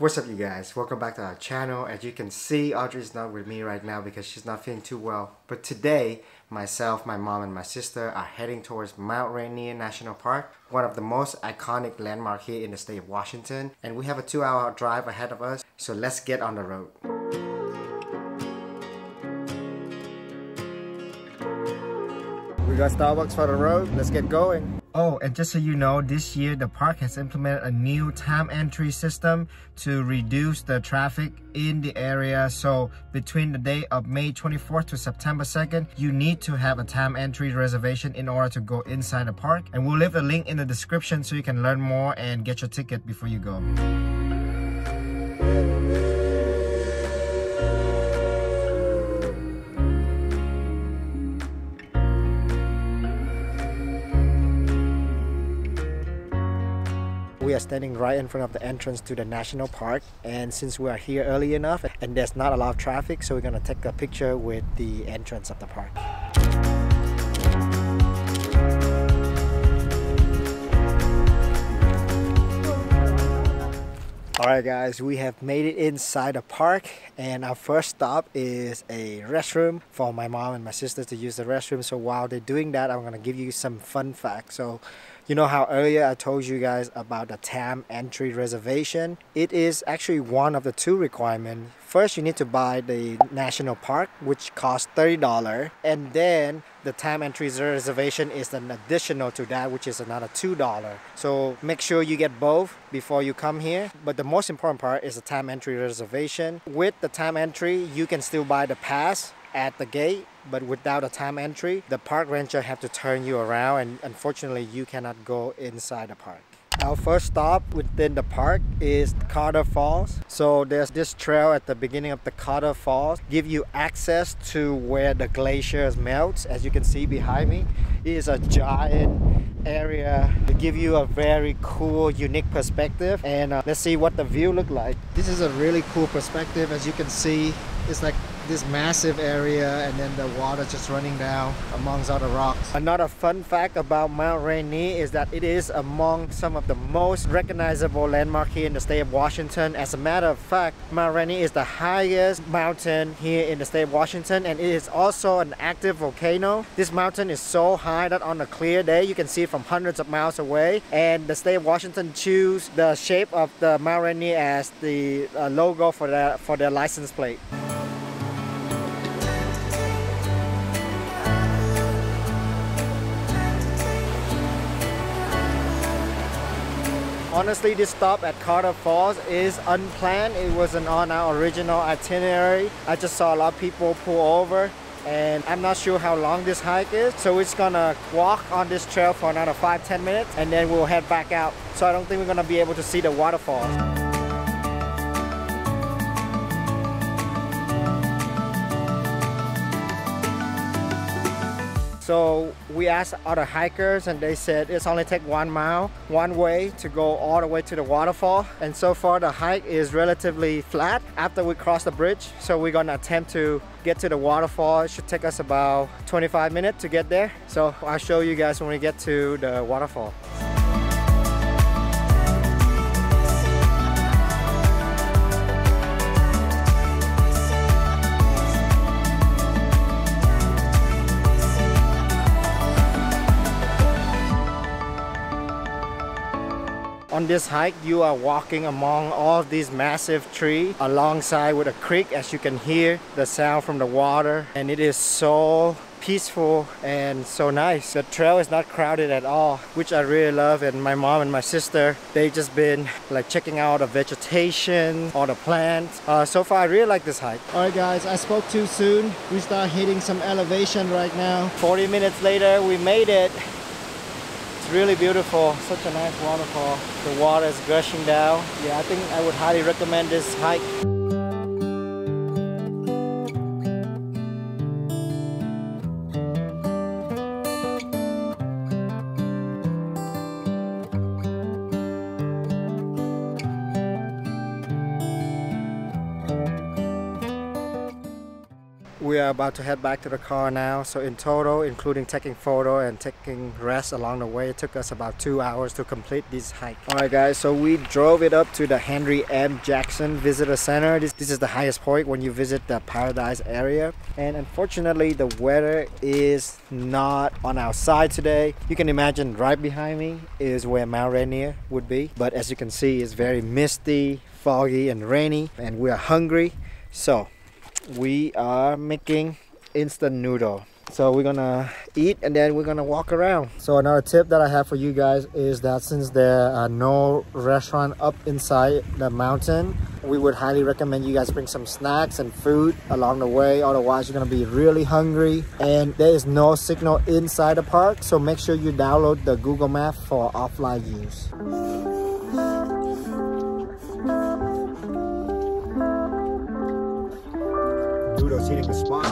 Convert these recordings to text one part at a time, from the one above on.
What's up you guys? Welcome back to our channel. As you can see, Audrey's not with me right now because she's not feeling too well. But today, myself, my mom, and my sister are heading towards Mt Rainier National Park, one of the most iconic landmarks here in the state of Washington. And we have a 2-hour drive ahead of us, so let's get on the road. We got Starbucks for the road. Let's get going. Oh, and just so you know, this year the park has implemented a new time entry system to reduce the traffic in the area. So between the day of May 24th to September 2nd, you need to have a time entry reservation in order to go inside the park. And we'll leave the link in the description so you can learn more and get your ticket before you go. We are standing right in front of the entrance to the national park, and since we are here early enough and there's not a lot of traffic, so we're gonna take a picture with the entrance of the park. Alright guys, we have made it inside the park, and our first stop is a restroom for my mom and my sister to use the restroom. So while they're doing that, I'm going to give you some fun facts. So you know how earlier I told you guys about the time entry reservation? It is actually one of the two requirements. First, you need to buy the national park, which costs $30, and then the time entry reservation is an additional to that, which is another $2. So make sure you get both before you come here. But the most important part is the time entry reservation. With the time entry, you can still buy the pass at the gate, but without a time entry, the park ranger have to turn you around, and unfortunately you cannot go inside the park. Our first stop within the park is Carter Falls. So there's this trail at the beginning of the Carter Falls, give you access to where the glaciers melt. As you can see behind me, it is a giant area to give you a very cool, unique perspective. And let's see what the view look like. This is a really cool perspective. As you can see, it's like this massive area, and then the water just running down amongst all the rocks. Another fun fact about Mt Rainier is that it is among some of the most recognizable landmarks here in the state of Washington. As a matter of fact, Mt Rainier is the highest mountain here in the state of Washington, and it is also an active volcano. This mountain is so high that on a clear day you can see it from hundreds of miles away, and the state of Washington choose the shape of the Mt Rainier as the logo for their license plate. Honestly, this stop at Carter Falls is unplanned. It wasn't on our original itinerary. I just saw a lot of people pull over, and I'm not sure how long this hike is. So we're just gonna walk on this trail for another 5-10 minutes, and then we'll head back out. So I don't think we're gonna be able to see the waterfalls. So we asked other hikers, and they said it's only take 1 mile one way to go all the way to the waterfall. And so far the hike is relatively flat after we cross the bridge. So we're gonna attempt to get to the waterfall. It should take us about 25 minutes to get there. So I'll show you guys when we get to the waterfall. On this hike, you are walking among all of these massive trees alongside with a creek, as you can hear the sound from the water, and it is so peaceful and so nice. The trail is not crowded at all, which I really love. And my mom and my sister, they just been like checking out the vegetation, all the plants. So far I really like this hike. Alright guys, I spoke too soon. We start hitting some elevation right now. 40 minutes later, we made it. It's really beautiful, such a nice waterfall. The water is gushing down. Yeah, I think I would highly recommend this hike. we are about to head back to the car now. So in total, including taking photo and taking rest along the way, it took us about 2 hours to complete this hike. Alright guys, so we drove it up to the Henry M. Jackson Visitor Center. This is the highest point when you visit the Paradise area. And unfortunately, the weather is not on our side today. You can imagine right behind me is where Mt Rainier would be. But as you can see, it's very misty, foggy and rainy, and we are hungry. So we are making instant noodle. So we're gonna eat and then we're gonna walk around. So another tip that I have for you guys is that since there are no restaurant up inside the mountain, we would highly recommend you guys bring some snacks and food along the way. Otherwise you're gonna be really hungry, and there is no signal inside the park. So make sure you download the Google Map for offline use. Noodle's hitting the spot.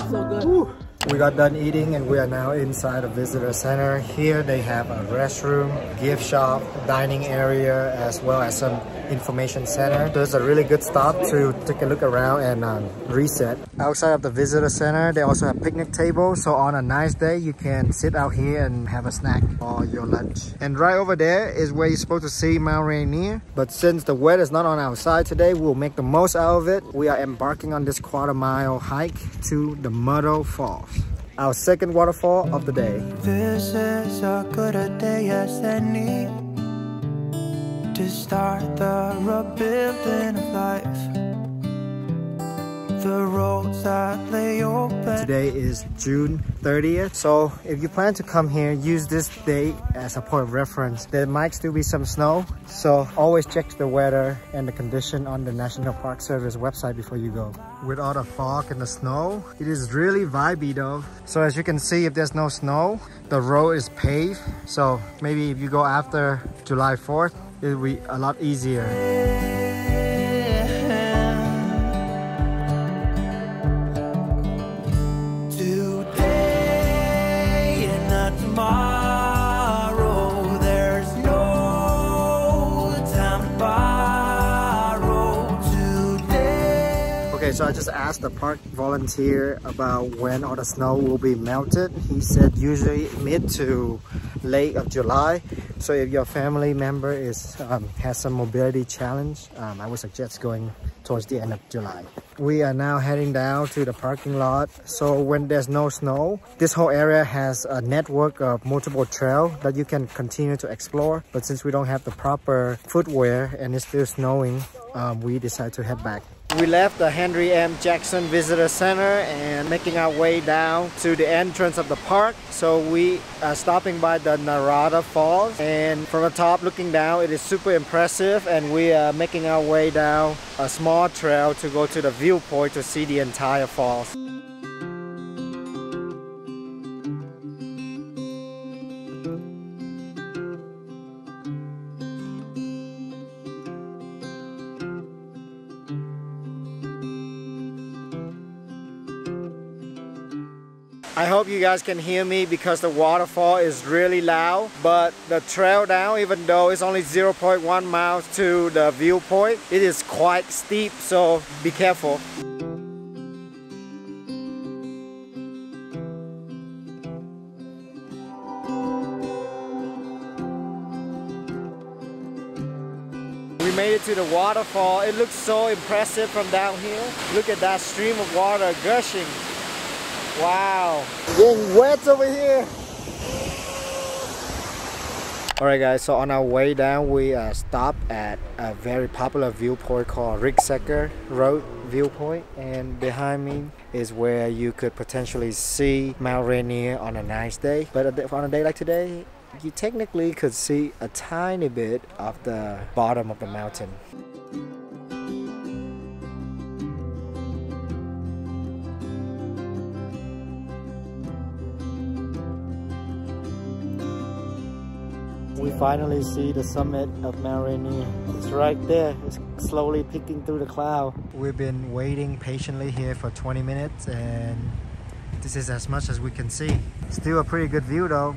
So good. Woo. We got done eating and we are now inside a visitor center. Here they have a restroom, gift shop, dining area, as well as some information center. So it's a really good stop to take a look around and reset. Outside of the visitor center, they also have picnic tables. So on a nice day, you can sit out here and have a snack or your lunch. And right over there is where you're supposed to see Mt Rainier. But since the weather is not on our side today, we'll make the most out of it. We are embarking on this quarter-mile hike to the Mt Falls, our second waterfall of the day. This is as good a day as any to start the rebuilding of life. The roads that lay open. Today is June 30th. So if you plan to come here, use this date as a point of reference. There might still be some snow. So always check the weather and the condition on the National Park Service website before you go. With all the fog and the snow, it is really vibey though. So as you can see, if there's no snow, the road is paved. So maybe if you go after July 4th, it will be a lot easier. Okay, so I just asked the park volunteer about when all the snow will be melted. He said usually mid to late of July. So if your family member has some mobility challenge, I would suggest going towards the end of July. We are now heading down to the parking lot. So when there's no snow, this whole area has a network of multiple trails that you can continue to explore. But since we don't have the proper footwear and it's still snowing, we decided to head back. We left the Henry M. Jackson Visitor Center and making our way down to the entrance of the park. So we are stopping by the Narada Falls, and from the top looking down, it is super impressive, and we are making our way down a small trail to go to the viewpoint to see the entire falls. I hope you guys can hear me because the waterfall is really loud, but the trail down, even though it's only 0.1 miles to the viewpoint, it is quite steep, so be careful. We made it to the waterfall. It looks so impressive from down here. Look at that stream of water gushing. Wow, getting wet over here. Alright guys, so on our way down, we stopped at a very popular viewpoint called Ricksecker Road Viewpoint, and behind me is where you could potentially see Mt Rainier on a nice day. But on a day like today, you technically could see a tiny bit of the bottom of the mountain. We finally see the summit of Mt Rainier. It's right there. It's slowly peeking through the cloud. We've been waiting patiently here for 20 minutes and this is as much as we can see. Still a pretty good view though.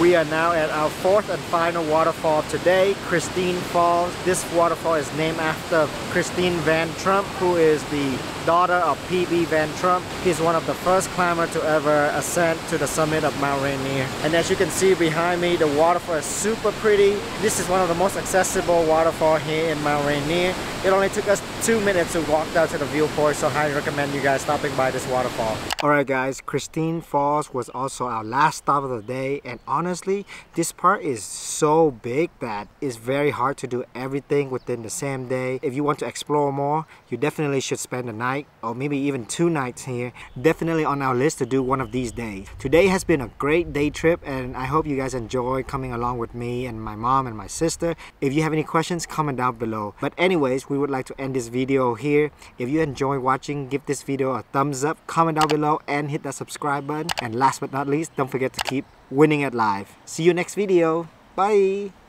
we are now at our fourth and final waterfall today, Christine Falls. This waterfall is named after Christine Van Trump, who is the daughter of P.B. Van Trump. He's one of the first climbers to ever ascend to the summit of Mount Rainier. And as you can see behind me, the waterfall is super pretty. This is one of the most accessible waterfall here in Mount Rainier. It only took us 2 minutes to walk down to the viewport, so I highly recommend you guys stopping by this waterfall. Alright guys, Christine Falls was also our last stop of the day, and honestly, this park is so big that it's very hard to do everything within the same day. If you want to explore more, you definitely should spend a night or maybe even 2 nights here. Definitely on our list to do one of these days. Today has been a great day trip, and I hope you guys enjoy coming along with me and my mom and my sister. If you have any questions, comment down below. But anyways, we would like to end this video here. If you enjoy watching, give this video a thumbs up, comment down below, and hit that subscribe button. And last but not least, don't forget to keep winning at life. See you next video. Bye.